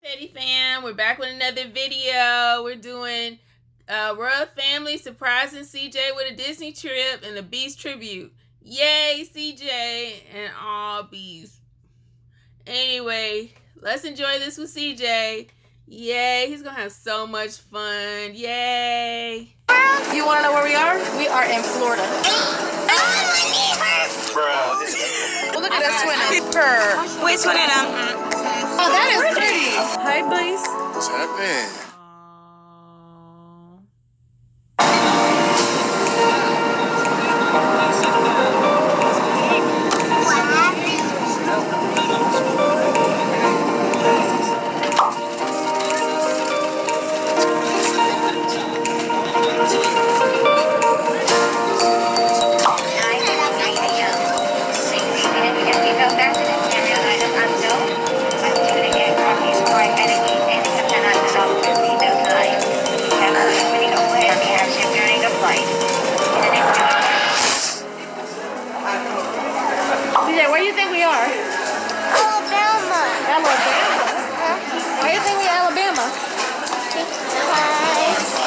Betty fam, we're back with another video. We're doing Royal Family surprising CJ with a Disney trip and a Beast tribute. Yay, CJ and all Beast. Anyway, let's enjoy this with CJ. Yay, he's gonna have so much fun. Yay. You wanna know where we are? We are in Florida. Well, look at that twinning. We're twinning them. Oh, that is pretty. Hi, boys. What's happening? Where do you think we are? Alabama. Alabama? Why do you think we're Alabama?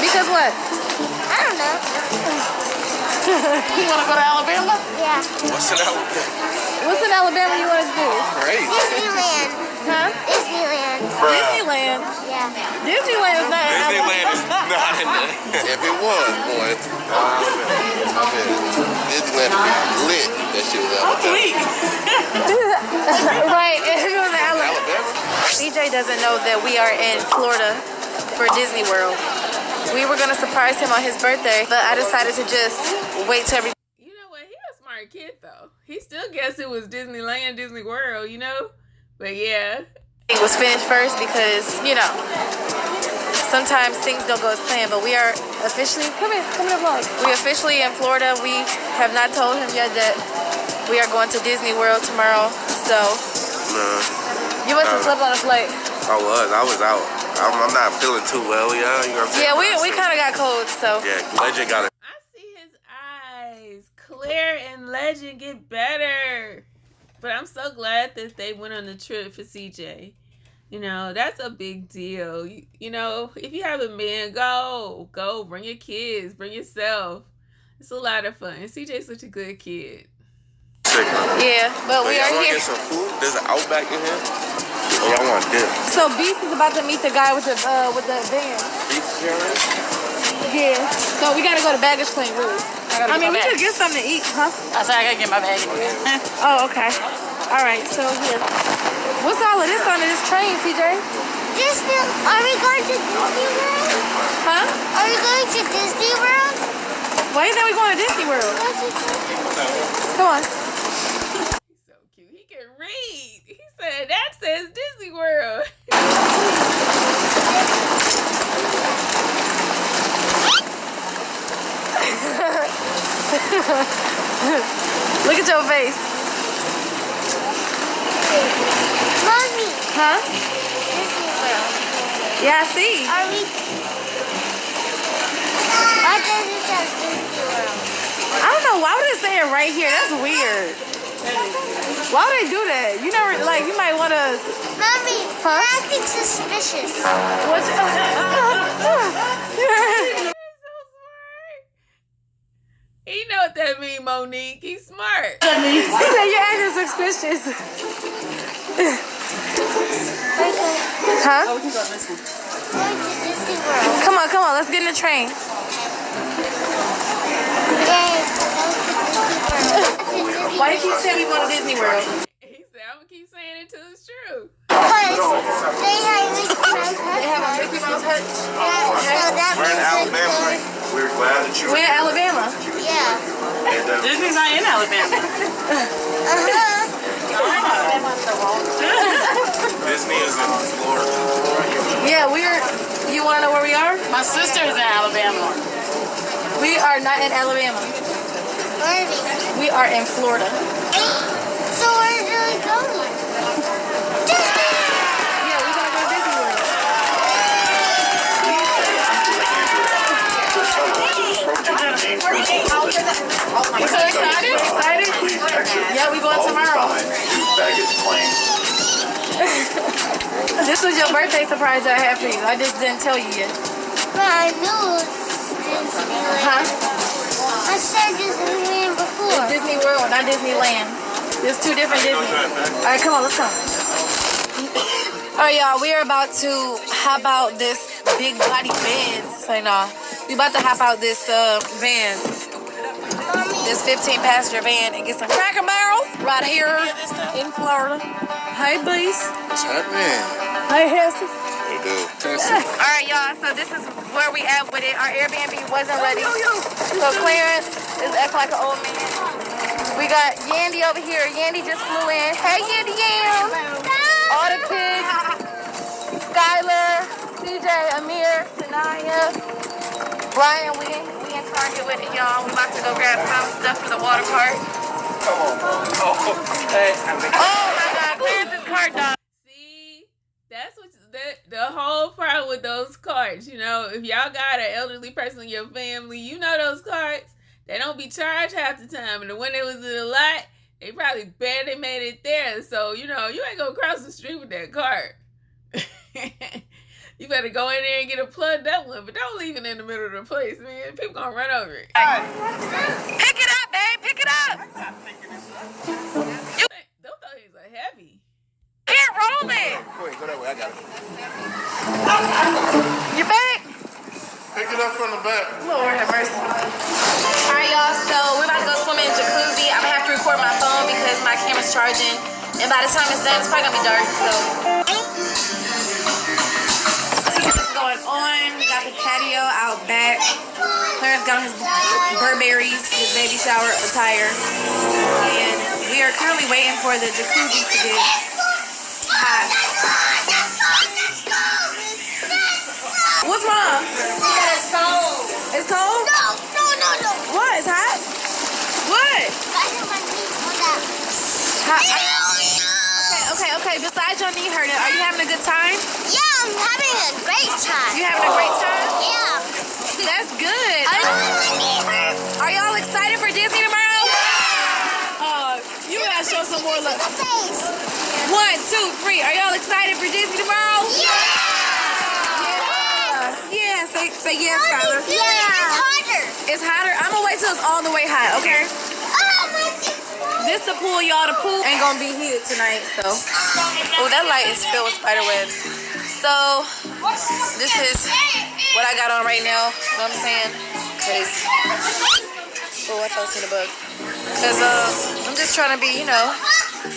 Because what? I don't know. You want to go to Alabama? Yeah. What's in Alabama? What's in Alabama you want to do? Great. Disneyland. Huh? Disneyland. Disneyland? Yeah. Disneyland is not in Disneyland Alabama. is not in there. If it was, boy, I bet Disneyland would be lit. That shit was Alabama. Right, if it was Alabama. Alabama? CJ doesn't know that we are in Florida for Disney World. We were gonna surprise him on his birthday, but I decided to just wait till every. You know what? He a smart kid though. He still guessed it was Disneyland, Disney World, you know? But yeah. It was finished first because, you know, sometimes things don't go as planned, but we are officially, come in the vlog. We officially in Florida. We have not told him yet that we are going to Disney World tomorrow, so. You must have slept on a flight. I was out. I'm not feeling too well, yeah. You know what I'm saying? Yeah, we kind of got cold, so. Yeah, Legend got it. I see his eyes. Claire and Legend get better. But I'm so glad that they went on the trip for CJ. You know, that's a big deal. You know, if you have a man, go. Bring your kids. Bring yourself. It's a lot of fun. CJ's such a good kid. Yeah, but we are y'all here. Get some food? There's an Outback in here. Oh, y'all want dip? So Beast is about to meet the guy with the van. Beef Jerry? Yeah. So we gotta go to baggage claim room. I mean, we could get something to eat, huh? I said I gotta get my bag. Oh, okay. All right. So here. What's all of this on this train, CJ? Disney. Are we going to Disney World? Huh? Are we going to Disney World? Why do you think we're going to Disney World? Come on. He's so cute. He can read. He said, that says Disney World. Look at your face. Mommy. Huh? Disney World. Yeah, I see. Are we? Why does it say Disney World? I don't know. Why would it say it right here? That's weird. Why would they do that? You never, like, you might want to... Mommy, Huh? you're acting suspicious. What's... He know what that mean, Monique. He's smart. He said you're acting suspicious. Huh? Going to Disney World. Come on. Let's get in the train. Yay. Why do you keep saying we going to Disney World? He said, I'm going to keep saying it till it's true. Because they have Mickey Mouse They have a hut. Mickey Mouse hut. So that We're in means Alabama. We're glad that you We're in Alabama. yeah. Disney's not in Alabama. Disney is in Florida. Yeah, you want to know where we are? My sister's in Alabama. We are not in Alabama. Where are we? We are in Florida. So where are we going? Yeah, we're going to go to Disney World. You so excited? Yeah, we going tomorrow. Baggage claim. This was your birthday surprise that I had for you. I just didn't tell you yet. But I knew it was Disneyland. Huh? I said Disneyland before. It's Disney World, not Disneyland. There's two different Disney. All right, come on, let's go. All right, y'all, we are about to hop out this big body van. Say no. We about to hop out this van. This 15-passenger van and get some Cracker Barrel right here in Florida. Hey, Beast. What's happening? Hey, Hessie. What do? All right, y'all, so this is where we at with it. Our Airbnb wasn't ready. So Clarence is acting like an old man. We got Yandy over here. Yandy just flew in. Hey, Yandy Yam. All the kids. Skylar, CJ, Amir, Sanaya, Brian, we in Target with it, y'all. We about to go grab some stuff for the water park. Oh my God, Clarence's cart dog. See, that's what the whole problem with those carts. You know, if y'all got an elderly person in your family, you know those carts, they don't be charged half the time. And when they was in a lot, they probably barely made it there. So, you know, you ain't gonna cross the street with that cart. You better go in there and get a plugged up one, but don't leave it in the middle of the place, man. People gonna run over it. Pick it up, babe. Pick it up. Those things are heavy. Can't roll it. Go ahead, go that way. I got it. You back? Pick it up from the back. Lord have mercy. All right, y'all. So we're about to go swim in the jacuzzi. I'm gonna have to record my phone because my camera's charging, and by the time it's done, it's probably gonna be dark. So. On. We got the patio out back. Clarence got his Burberry's, his baby shower attire. And we are currently waiting for the jacuzzi to get hot. What's wrong? It's cold. It's cold? No. What? It's hot? What? I have my knee on that. Okay. Besides your knee hurting, are you having a good time? Yeah, I'm having a great time. You having a great time? Yeah. That's good. Are y'all excited for Disney tomorrow? You gotta show some more love. 1, 2, 3. Are y'all excited for Disney tomorrow? Yeah. Say yes, Skylar. Yeah. It's hotter. It's hotter. I'm gonna wait till it's all the way hot, okay? This the pool, y'all. The pool ain't gonna be here tonight, so. Oh, that light is filled with spider webs. So, this is what I got on right now. You know what I'm saying? Cause, I thought I seen a bug. Cause I'm just trying to be, you know,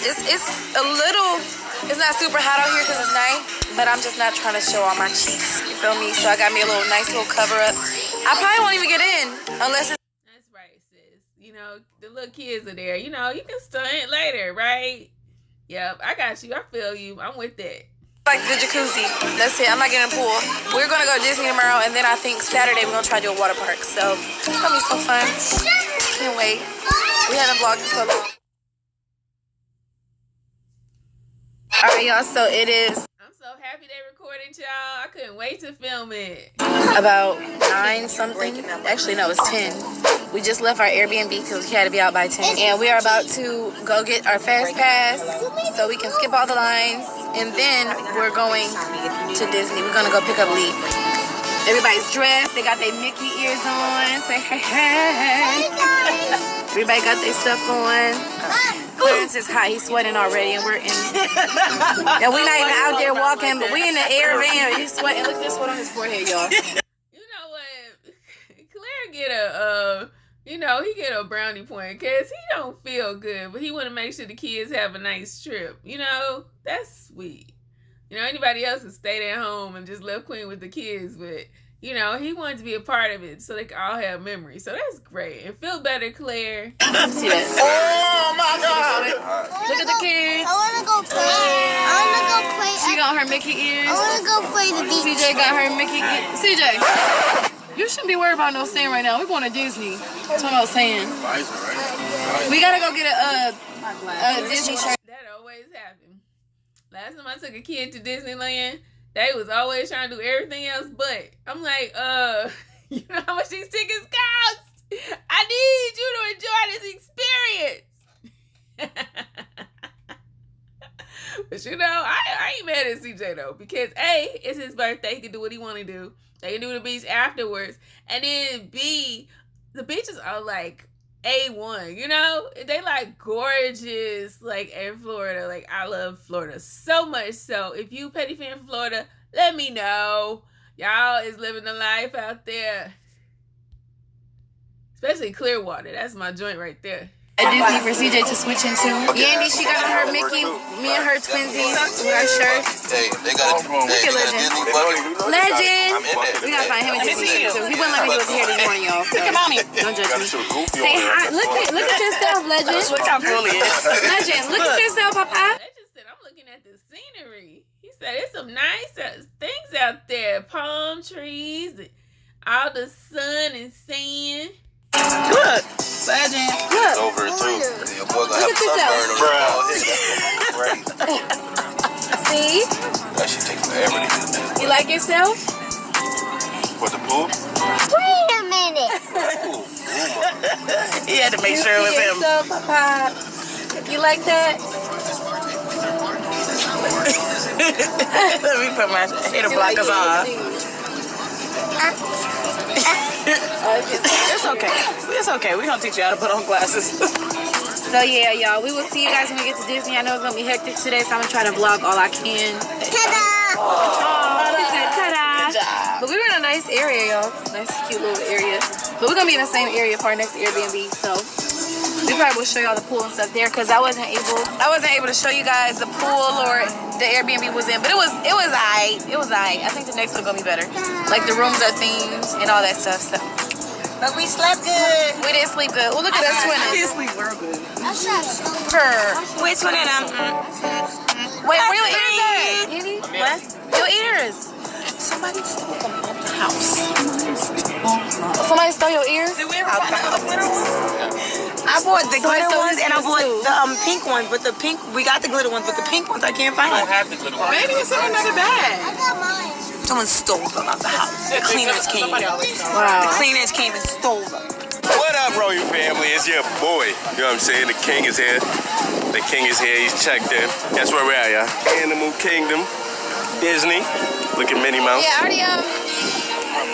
it's a little. It's not super hot out here because it's night, but I'm just not trying to show all my cheeks. You feel me? So I got me a nice little cover up. I probably won't even get in unless it's. That's right, sis. You know, the little kids are there. You know, you can stunt later, right? Yep, I got you. I feel you. I'm with that. Like the jacuzzi. That's it. I'm not getting a pool. We're gonna go to Disney tomorrow, and then I think Saturday we're gonna try to do a water park. So it's gonna be so fun. Can't wait. We haven't vlogged in so long. All right, y'all. So it is. I'm so happy they recorded y'all. I couldn't wait to film it. About 9 something. Actually, no, it's 10. We just left our Airbnb because we had to be out by 10. And we are about to go get our fast pass so we can skip all the lines. And then we're going to Disney. We're going to go pick up Lee. Everybody's dressed. They got their Mickey ears on. Say hey, hey. Everybody got their stuff on. Clarence is hot. He's sweating already. And we're in. And we're not even out there walking, but we in the air van. He's sweating. Look at this sweat on his forehead, y'all. You know what? Claire get a, he get a brownie point because he don't feel good, but he want to make sure the kids have a nice trip. You know, that's sweet. You know, anybody else would stay at home and just left Queen with the kids, but, you know, he wanted to be a part of it so they can all have memories. So that's great. And feel better, Claire. See that? Oh my God! Look at the kids. I want to go play. She got her Mickey ears. I want to go play the beach. CJ got her Mickey ears. CJ, you shouldn't be worried about no sand right now. We're going to Disney. Talking about sand. We gotta go get a Disney shirt. That always happens. Last time I took a kid to Disneyland, they was always trying to do everything else but. I'm like, you know how much these tickets cost? I need you to enjoy this experience. But you know, I ain't mad at CJ though, because A, it's his birthday. He can do what he want to do. They can do the beach afterwards. And then B, the beaches are like A1, you know? They like gorgeous, like in Florida. Like I love Florida so much. So if you petty fan from Florida, let me know. Y'all is living the life out there. Especially Clearwater. That's my joint right there. At Disney for CJ to switch into. Yandy, she got on her Mickey, me and her twinsies with our shirts. Hey, they got a Disney bucket. Legend! I'm in there. We gotta find him a Disney shirt too. He wouldn't let me do his hair this morning, y'all. So Come on in. don't judge me. Say hi. Look at yourself, Legend. Look how cool he is. Legend, look at yourself, Papa. Legend said, I'm looking at the scenery. He said, there's some nice things out there. Palm trees, and all the sun and sand. Look, Legend. Look. Over it too. Your boy gonna have Look at sunburn on his bald head. See? That shit take forever to do that. You like yourself? For the pool? Wait a minute. He had to make sure it was him. Yourself, Papa. You like that? Let me put my hair to block us on. It's okay. It's okay. We're gonna teach you how to put on glasses. So yeah, y'all, we will see you guys when we get to Disney. I know it's gonna be hectic today, so I'm gonna try to vlog all I can. Ta-da! Oh, he said ta-da. Good job. But we're in a nice area, y'all. Nice, cute little area. But we're gonna be in the same area for our next Airbnb, so we probably will show y'all the pool and stuff there, because I wasn't able to show you guys the pool or the Airbnb was in, but it was alright. It was alright. I think the next one gonna be better. Like the rooms are themed and all that stuff. So. But we slept good. We didn't sleep good. Oh, look at us twinning. We didn't sleep real good. Which one of them? Wait, where your ears at? What? Your ears. Somebody stole them out the house. Somebody stole your ears? Did we ever find the glitter ones? I bought the glitter ones and I bought the pink ones, but the pink, we got the glitter ones, but the pink ones I can't find. I don't have the glitter ones. Maybe it's in another bag. I got mine. Someone stole them out the house. The cleaners came. Wow. The cleaners came and stole them. What up, Royal family? It's your boy. You know what I'm saying? The king is here. The king is here. He's checked in. That's where we're at, y'all. Animal Kingdom, Disney. Look at Minnie Mouse. Yeah, I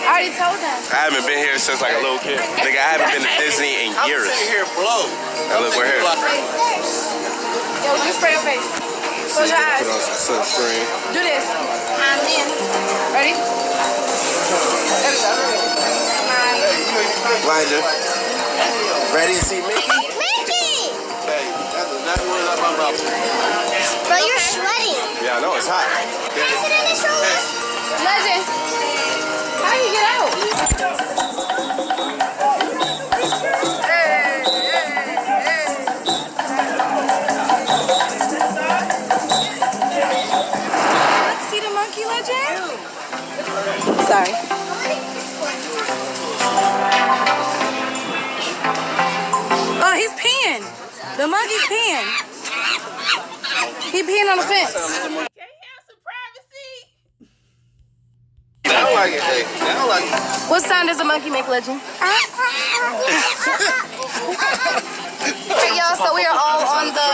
already told them. I haven't been here since like a little kid. Nigga, I haven't been to Disney in years. I'm sitting here blow. Now look, we're here. Yo, you spray your face. Close your eyes. Put on some sunscreen. Do this. I'm in. Ready? There we go. Elijah, ready to see Mickey? Mickey! Hey, that's exactly what I'm about. Bro, you're sweating. Yeah, I know, it's hot. Can I sit in the stroller? Legend. How do you get out? Let's see the monkey, Legend. Sorry. Oh, he's peeing. The monkey's peeing. He peeing on the fence. Can you have some privacy? I don't like it, Jake. I don't like it. What sound does a monkey make, Legend? Hey, y'all, so we are all on the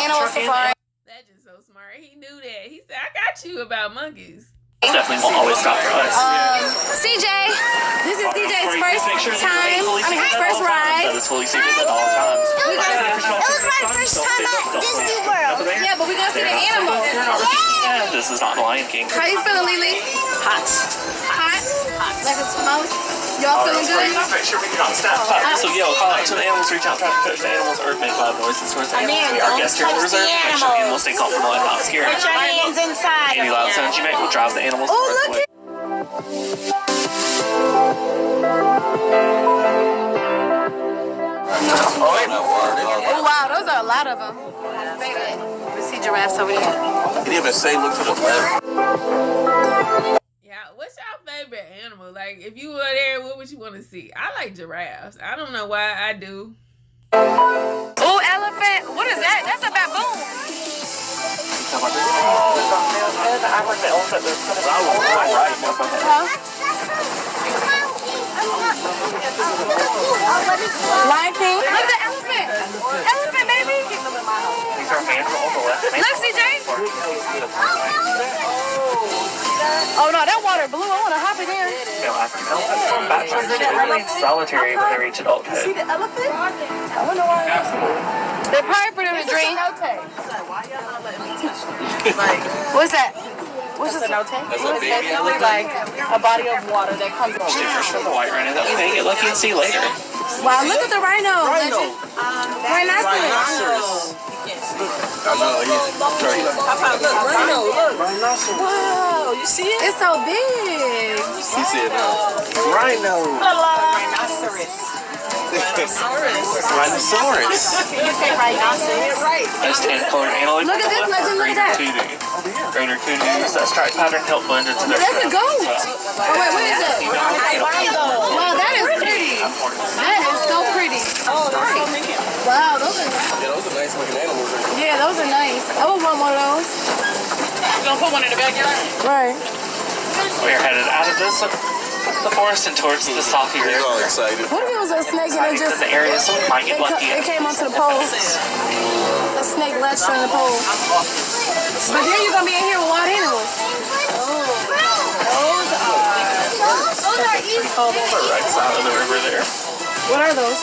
animal safari. Legend's so smart. He knew that. He said, I got you about monkeys. Definitely won't always stop for us. CJ, this is CJ's first time, his first ride. That it's fully seated at all times. It was my first time at Disney World. Yeah, but we're gonna see the animals. Yeah, this is not the Lion King. How you feeling, Lily? Hot. Hot? Like a smoke? Y'all feeling good? Make sure we get on step. So yeah, we'll call out to the animals, reach out, try to touch the animals, or make loud noises towards the animals. Our guests here will reserve. Make sure the animals stay comfortable and not scared. Put your hands inside. Any loud sounds you make will drive the animals. Oh, look at Oh, wow, those are a lot of them. We see giraffes over there. He didn't even say look to the left. Yeah, what's your favorite animal? Like, if you were there, what would you want to see? I like giraffes. I don't know why I do. Oh, elephant. What is that? That's a baboon. Lion King. Look at the elephant. Elephant, baby. These are mandrel on the left. Look, CJ. Oh no, that water blue. I want to hop in there. Male African elephants from backwards. They remain solitary when they reach adulthood. See the elephant? I wonder why. They're probably for them to drink. What's that? What's a cenote? It's basically like a body of water that comes over. Different from the white rhino that we may get lucky and see later. Wow, look at the rhino. Rhinoceros. Whoa, you see it? It's so big. He said, Rhino. Rhinoceros. You say rhinoceros. Right. Those tan-colored antelope. Look at this legend, look at that. Greater kudu. That stripe pattern help blend into their That's a goat. well. Oh wait, what is it? Wow, that is pretty. That is so pretty. Wow, those are nice. yeah, those are nice looking animals. Yeah, those are nice. I would want one of those. You gonna put one in the backyard? Right. We are headed out of the forest and towards the softer They're all excited. What if it was a snake and it just the area, so we might get lucky. it came onto the pole? A snake latched on the pole. But then you're gonna be in here with wild animals. Those are easy. Oh, those are right side of the river there. What are those?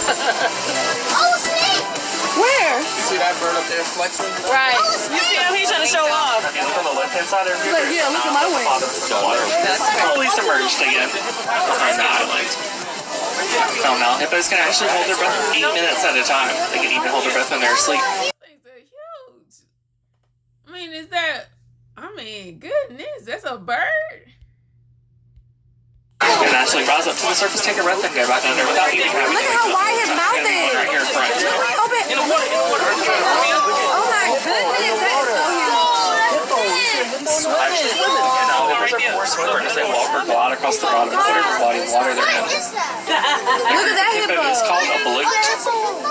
Oh, snake! Where? You see that bird up there flexing? Right. You see him? He's trying to show off. If you look on the left-hand side of the river, Look, yeah, look at my wings. the water slowly submerged again behind the island. Oh no, hippos can actually hold their breath 8 minutes at a time. They can even hold their breath when they're asleep. These things are huge. I mean, is that? I mean, goodness, that's a bird. They can actually rise up to the surface, take a breath, and go back under without even having Look to at how wide his mouth Right is. here in front. Open. Oh my goodness, that is so huge. Actually, hippos are more swimmers as they walk or glide across the bottom of whatever body of water they're in. Look at that Hippo is hippo. called a bloat.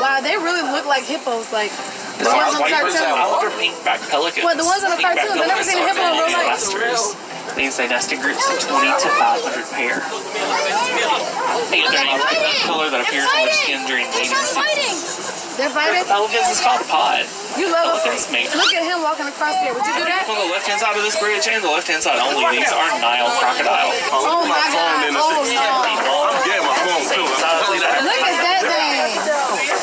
Wow, they really look like hippos. Like the These ones are on white cartoons. or pink-backed pelicans. What, the ones on the Pink-backed cartoons? I've never seen a hippo in real life. pelicans are means they nest in groups of 20 to 500 pair. They get their name from the color that appears on their skin during mating season. They're fighting? Pelicans is called pod. You love Pelicans mate. Look at him walking across here. Would you do that? On the left-hand side of this bridge and the left-hand side only, these are Nile crocodile. Oh my God. Oh no. Yeah, my phone too. Look at that thing.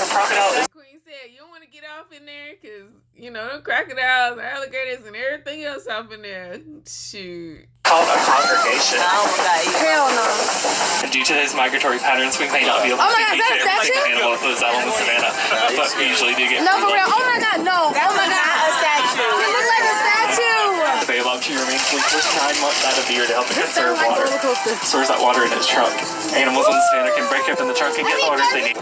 Crocodile is Queen said, you don't want to get off in there because, you know, them crocodiles, alligators, and everything else up in there. Shoot. called a congregation. Hell no. And due to his migratory patterns, we may not be able to Oh my God, is that a every statue? single animal that lives out on the savannah, but we usually do get. No, for real. Oh my God, no. Oh my God. A statue. It looks like a statue. The Baobab tree remains sleepless 9 months out of the year to help it conserve Like a water. roller coaster. Stores that water in its trunk. Animals on the savannah can break open the trunk and get the water they need.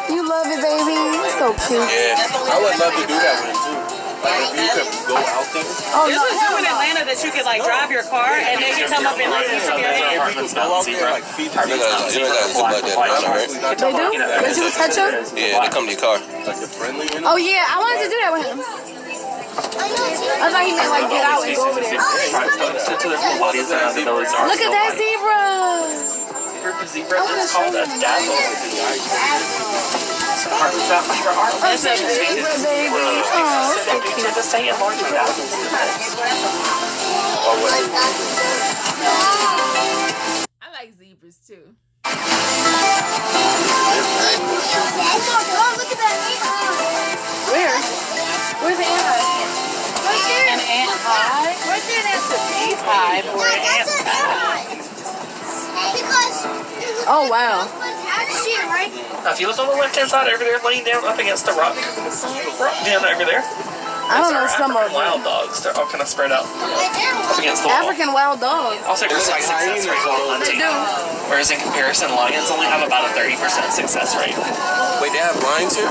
You love it, baby. So cute. Yeah, I would love to do that with it too. Like if you could go out there. Oh There's no. a zoo in Atlanta that you could like drive your car and they can come up and like eat from your hand. Apartments, mountain zebra. Like feed the you got something like that in Atlanta, right? They do? Did you touch them? Yeah, they come to your car. Like the friendly one. Oh yeah, I wanted to do that with him. I thought he meant like get out and go over there. Look at that zebra. Zebra is called a dazzle. That's a zebra, baby. Oh, so cute. To stay in larger dazzles. I like zebras too. Where? Where's the ant hive? Right there. An ant hive? Right there, that's a Bee's hive or an ant That's a hive. because Oh wow. I can see it right. Now, if you look on the left-hand side over there, laying down up against the rock down over there, I don't know those are some of African them. wild dogs. They're all kind of spread out Right there. up against the wall. African wild dogs. Also, there's like success rate while hunting. They do. Whereas in comparison, lions only have about a 30% success rate. Wait, they have lions here?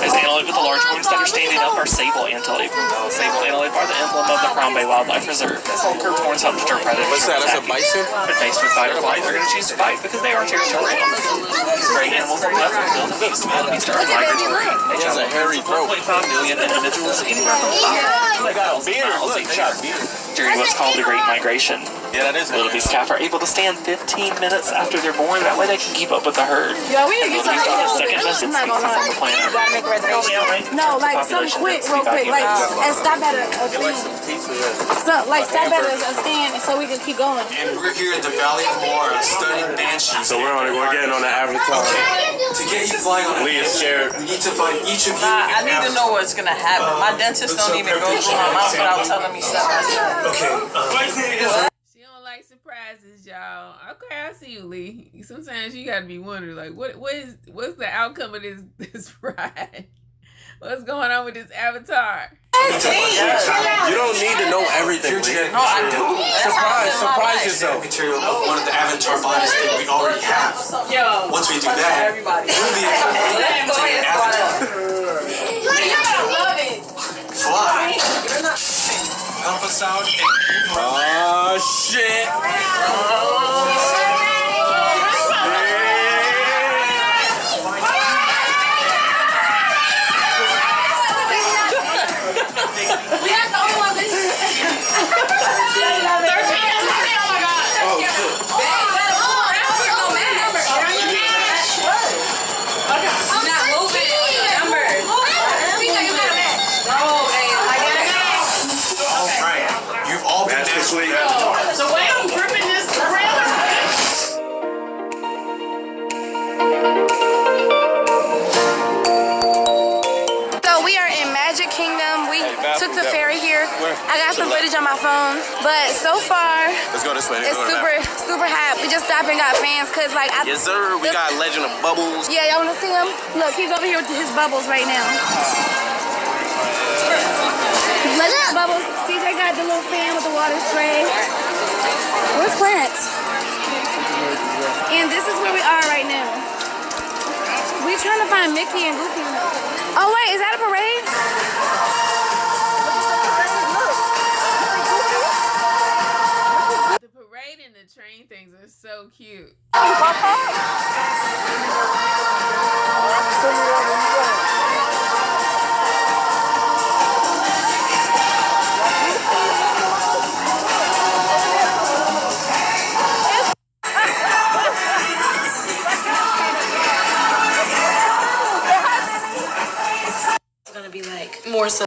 As antelope with the large horns that are standing up are sable antelope. Sable antelope are the emblem of the Crown Bay Wildlife Reserve. As long curved horns help deter predators What's that? from That's a attacking. bison? But faced with fight or flight, they're going to choose to fight because they are territorial. These great animals are left with wildebeest. Wildebeest are Look at baby, migratory. look. They That's a hairy throat. 1.5 million individuals, anywhere from 5 They got a beard. Look, they got a beard. During what's called the Great Migration. Yeah, that is Little beast calf are able to stand 15 minutes after they're born. That way they can keep up with the herd. Yo, we need to get Little some. beast are the second best instinct on the planet. You gotta make reservations. No, like some quick, real quick, like and stop at a thing. So, like stop at a stand so we can keep going. And we're here at the Valley of Mora studying banshees. So we're getting on the Avatar. To get you flying on a Lee is scared. we need to find each of you. I need to know what's gonna happen. My dentist don't even go through my mouth without telling me stuff. Okay. She don't like surprises, y'all. Okay, I see you, Lee. Sometimes you gotta be wondering, like, what's the outcome of this ride? What's going on with this Avatar? You don't need to know everything. No, I do. Surprise yourself. Material of one of the Avatar bodies that we already have. Yo. Once we do that, Everybody. we'll be able to take an Avatar. Love it. Fly. Help us out. Oh shit. We are the only ones Alright. You've all been That's sweet. The way I'm gripping this trailer. So we are in Magic Kingdom. We took the ferry here. I got some footage on my phone, but so far Let's go this way. it's super hot. We just stopped and got fans because like Yes, sir. We got Legend of Bubbles. Yeah, y'all wanna see him? Look, he's over here with his bubbles right now. Legend of Bubbles. CJ got the little fan with the water spray. Where's Clarence? And this is where we are right now. We're trying to find Mickey and Goofy. Oh wait, is that a parade? The parade and the train things are so cute. It's gonna be like more so.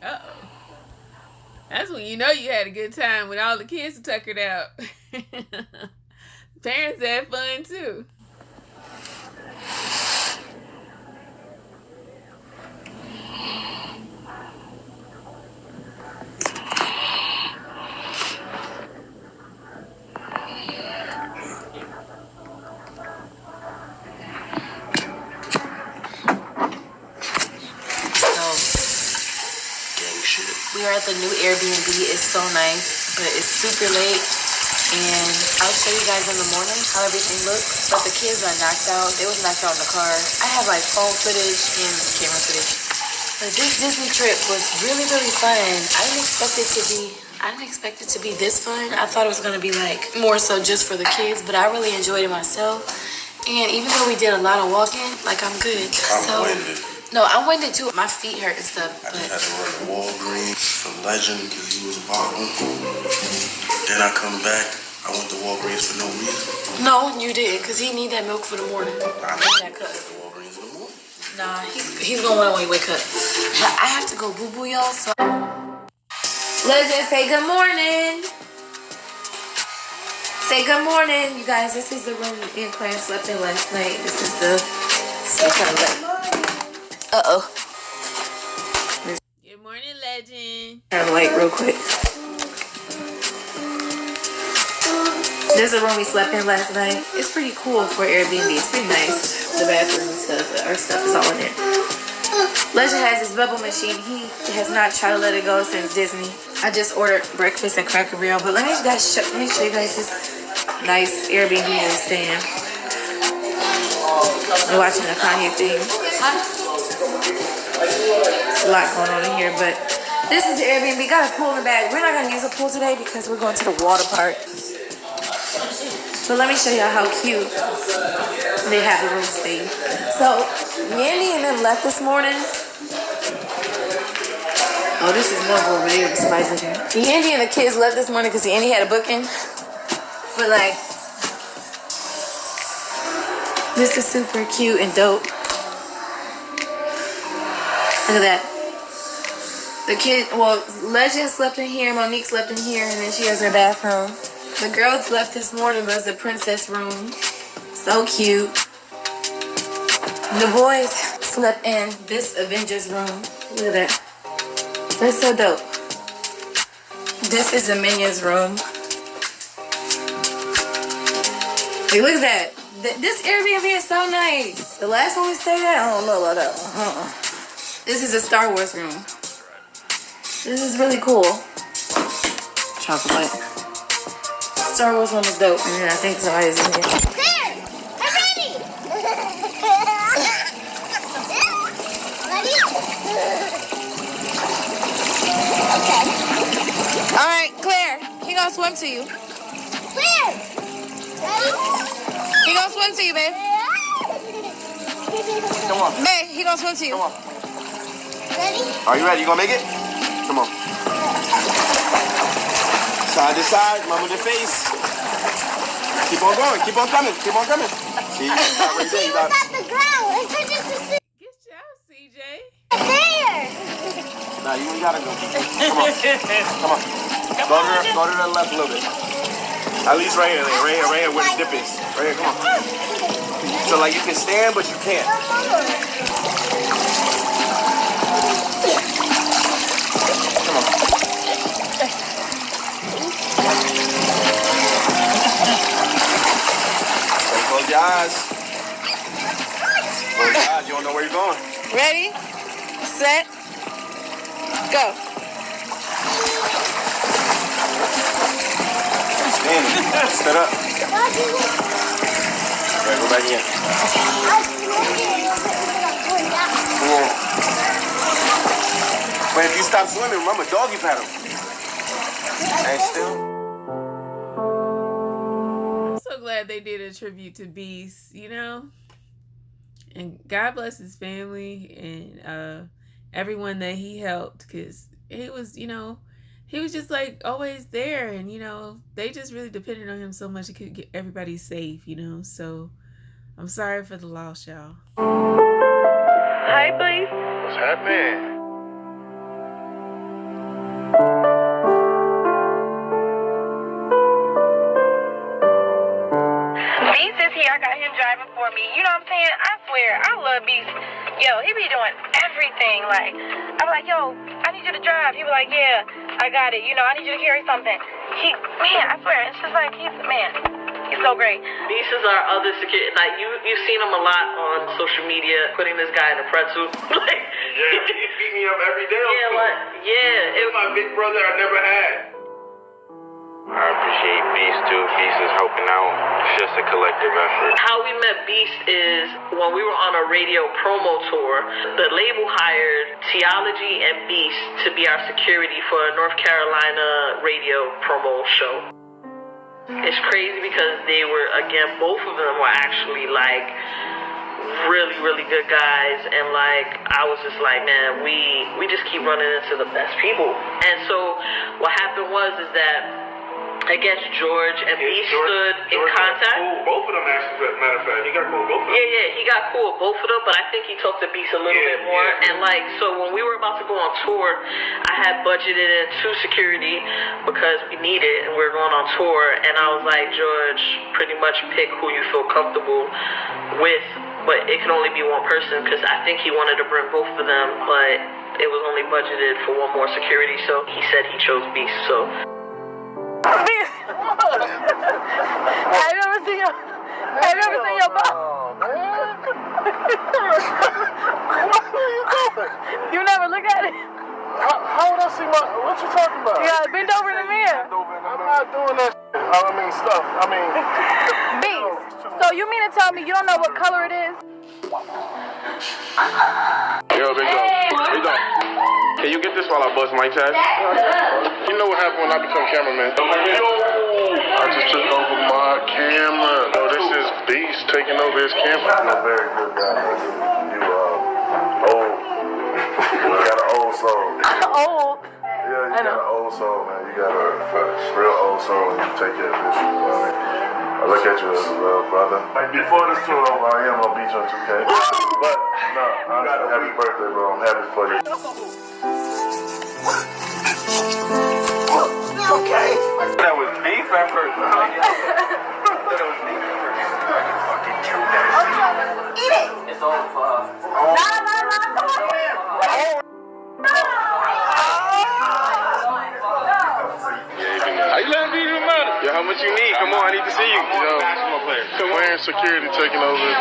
Uh-oh. That's when you know you had a good time when all the kids are tuckered out. Parents had fun too. We are at the new Airbnb. It's so nice, but it's super late. And I'll show you guys in the morning how everything looks. But the kids are knocked out. They was knocked out in the car. I have like phone footage and camera footage. But this Disney trip was really fun. I didn't expect it to be this fun. I thought it was gonna be like more so just for the kids, but I really enjoyed it myself. And even though we did a lot of walking, like I'm good. No, I'm winded too. My feet hurt and stuff. I just had to run to Walgreens for Legend because he was a bottle. Then I come back. I went to Walgreens for no reason. No, you did, because he need that milk for the morning. I Need that cup. went to Walgreens in the morning. Nah, he's gonna want when he wake up. But I have to go boo-boo, y'all, so... Let's just say good morning. Say good morning, you guys. This is the room me and Clarence slept in last night. This is the... Uh-oh. Good morning, Legend. Turn the light real quick. This is the room we slept in last night. It's pretty cool for Airbnb. It's pretty nice. The bathroom and stuff. Our stuff is all in there. Legend has his bubble machine. He has not tried to let it go since Disney. I just ordered breakfast at Cracker Barrel, but let me show you guys this nice Airbnb we're staying. We're watching the Kanye thing. There's a lot going on in here, but this is the Airbnb. Got a pool in the back. We're not gonna use a pool today because we're going to the water park. But let me show y'all how cute they have the room stayed. So Yandy and them left this morning. Oh, this is more over there with somebody's in here. Yandy and the kids left this morning because Yandy had a booking. But like, this is super cute and dope. Look at that. The kid, well, Legend slept in here, Monique slept in here, and then she has her bathroom. The girls left this morning, but it's the princess room. So cute. The boys slept in this Avengers room. Look at that. That's so dope. This is the Minions room. Hey, look at that. This Airbnb is so nice. The last one we stayed at, I don't know about that one. This is a Star Wars room. This is really cool. Chocolate. Star Wars room is dope. And I think somebody's in here. Claire, I'm ready. Ready? Okay. All right, Claire. He gonna swim to you. Claire, ready? He gonna swim to you, babe. Come on. Babe, he gonna swim to you. Come on. Ready? Are you ready? You gonna make it? Come on. Side to side, mama to face. Keep on going. Keep on coming. Keep on coming. See, you got right there. He was at the ground. It took us to sleep Good job, CJ. there. Nah, you ain't gotta go. Come on. Come on. Go to the left a little bit. At least right here, where the dip is. Right here, come on. So like you can stand, but you can't. Come on. Close your eyes. Close your eyes. You don't know where you're going. Ready, set, go. Standing. Set up. Alright, go back in. Yeah. But if you stop swimming, remember doggy paddle. Hey, still. I'm so glad they did a tribute to Beast, you know? And God bless his family and everyone that he helped, because he was, you know, he was just like always there, and you know, they just really depended on him so much to get everybody safe, you know. So I'm sorry for the loss, y'all. Hi, please. What's happening? Beast is here. I got him driving for me. You know what I'm saying? I swear, I love Beast. Yo, he be doing everything. Like, I'm like, yo, I need you to drive. He be like, yeah, I got it. You know, I need you to carry something. Man, I swear, it's just like, he's so great. Beast is our other security. Like, you've seen him a lot on social media, putting this guy in a pretzel. Like, Yeah, he beat me up every day. yeah, like, yeah. It was my big brother I never had. I appreciate Beast too. Beast is helping out. It's just a collective effort. How we met Beast is when we were on a radio promo tour, the label hired Theology and Beast to be our security for a North Carolina radio promo show. It's crazy because they were, again, both of them were actually like really, really good guys, and like I was just like, man, we just keep running into the best people. And so what happened is that against George and Beast stood in contact. Both of them actually, as a matter of fact, he got cool with both of them. Yeah, he got cool with both of them, but I think he talked to Beast a little bit more. And like, so when we were about to go on tour, I had budgeted in 2 security because we need it, and we were going on tour. And I was like, George, pretty much pick who you feel comfortable with, but it can only be one person, because I think he wanted to bring both of them, but it was only budgeted for 1 more security, so he said he chose Beast. So. I've never seen your butt. You never look at it. How would I see my, what you talking about? You gotta bend over in the mirror. I'm not doing that shit. I mean stuff. Beast. So you mean to tell me you don't know what color it is? big dog. Big dog. Can you get this while I bust my test? You know what happened when I become cameraman? Yo! I just took over my camera. Oh, this is Beast taking over his camera. I'm a very good guy. You old. You got an old soul. Old. Yeah, you got an old soul, man. You got a real old soul and you take care of this. You know what I mean? I look at you as a real brother. Like before this tour over, I am gonna beat you on 2K. But no, honestly, happy birthday, bro. I'm happy for you. Okay. That was beef at first. That was beef at first. Fucking killed that shit. Eat it. It's all for her. No, come on. How you letting me do matter? Yo, how much you need? Come on, I need to see you. Yo, basketball player. Clarence security taking over. He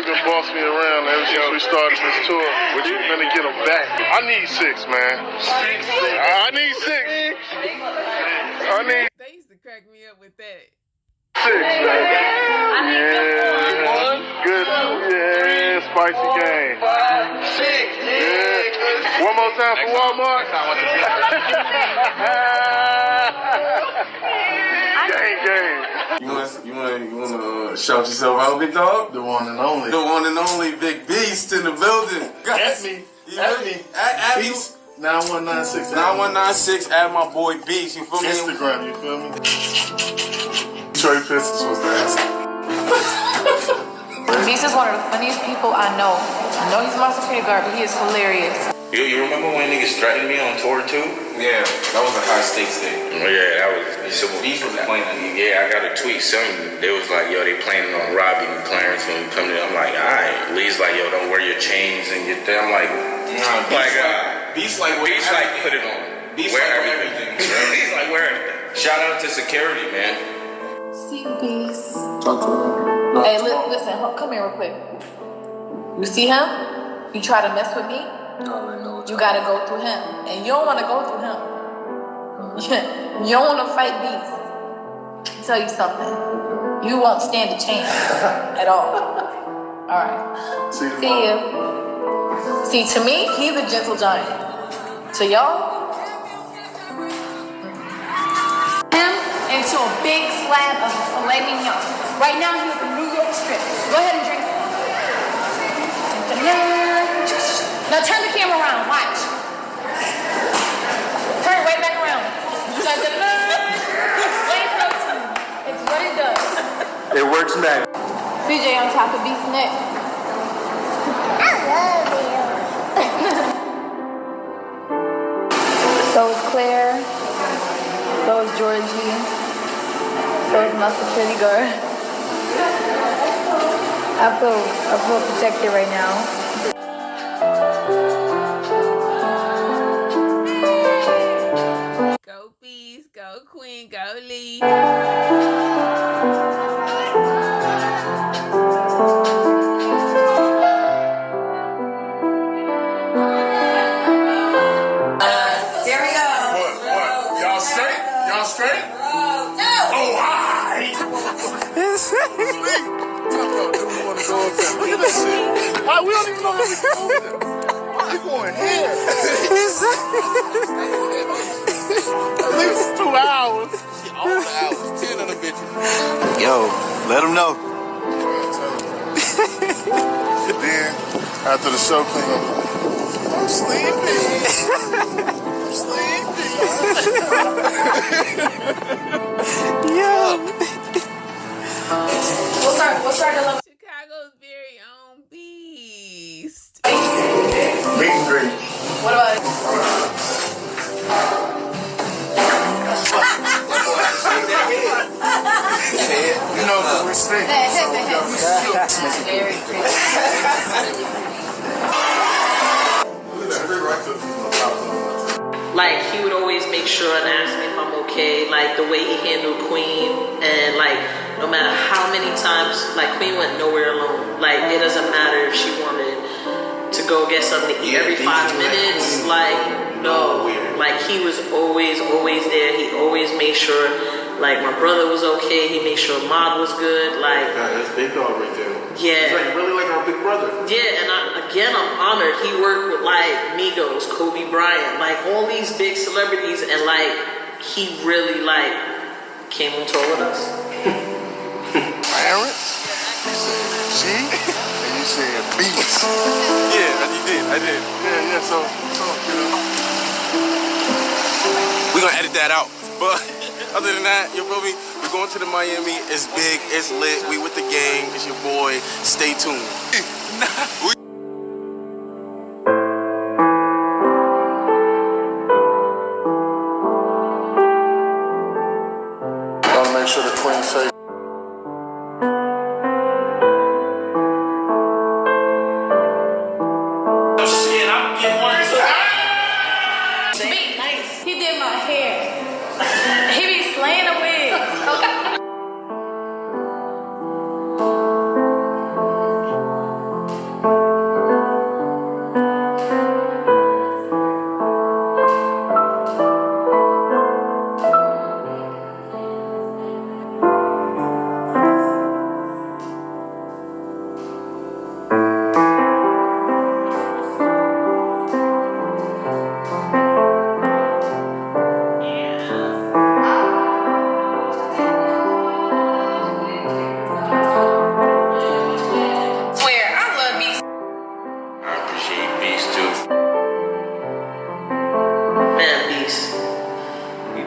been bossing me around ever since we started this tour. We're gonna get him back. I need 6, man. I need 6. I need. They used to crack me up with that. 6, man. Yeah. Good. Yeah, spicy game. 6. Yeah. One more time for Walmart. Gang. You wanna shout yourself out, big dog? The one and only. The one and only Big Beast in the building. At me. At me. Beast 9196. 9196. Add my boy Beast. You feel me? Instagram. You feel me? Detroit Pistons was the answer. Beast is one of the funniest people I know. I know he's my security guard, but he is hilarious. You remember when niggas threatened me on tour too? Yeah, that was a high stakes thing. Oh yeah, that was. So Beast was playing. Yeah, I got a tweet. Something they was like, yo, they planning on robbing me, Clarence, when you come in. I'm like, alright. Lee's like, yo, don't wear your chains and your thing. I'm like, Beast like put it on. Beast wear like everything. He's like, wear it. Shout out to security, man. See Beast. Hey, listen, come here real quick. You see him? You try to mess with me? You gotta go through him. And you don't wanna go through him. You don't wanna fight Beast. I'll tell you something. You won't stand a chance at all. Alright. See you. See, to me, he's a gentle giant. To y'all, him into a big slab of filet mignon. Right now, he's the New York strip. Go ahead and drink some. Now turn the camera around. Watch. Turn it right back around. Whey protein. It's what it does. It works back. CJ on top of Beast's neck. I love you. So is Claire. So is Georgie. So is my security guard. I feel protected right now. Go Beast, go Queen, go Lee. There we go. What? Y'all straight? Y'all straight? No. Oh, hi! Look at this shit. Why we don't even know where we're going. Why we going here? At least 2 hours. All the hours. 10 of the bitches. Yo, let him know. Then, after the show came up, I'm sleepy. I'm sleepy. Yo. We'll start the level. Chicago's very own Beast. Meet and greet. What about it? You know, because we stink. Very Like, he would always make sure and ask me if I'm okay. Like, the way he handled Queen. And, like, no matter how many times, like, Queen went nowhere alone. Like, it doesn't matter if she wanted to go get something to eat every 5 minutes. Like, no. Like, he was always there. He always made sure, like, my brother was okay. He made sure Maud was good. Like, that's big dog right there. yeah. He's like really like our big brother. Yeah, and again, I'm honored. He worked with like Migos, Kobe Bryant, like all these big celebrities, and like he really like came on tour with us. Clarence? You said G, and you said beats. Yeah, you did. I did. Yeah. So you know, we gonna edit that out. But other than that, you feel me? We're going to the Miami. It's big. It's lit. We with the gang. It's your boy. Stay tuned. Gotta make sure the queen safe. Nice. He did my hair. He be slaying the wigs.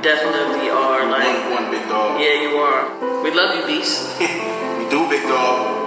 Definitely are like one big dog. Yeah, you are. We love you, Beast. We do, big dog.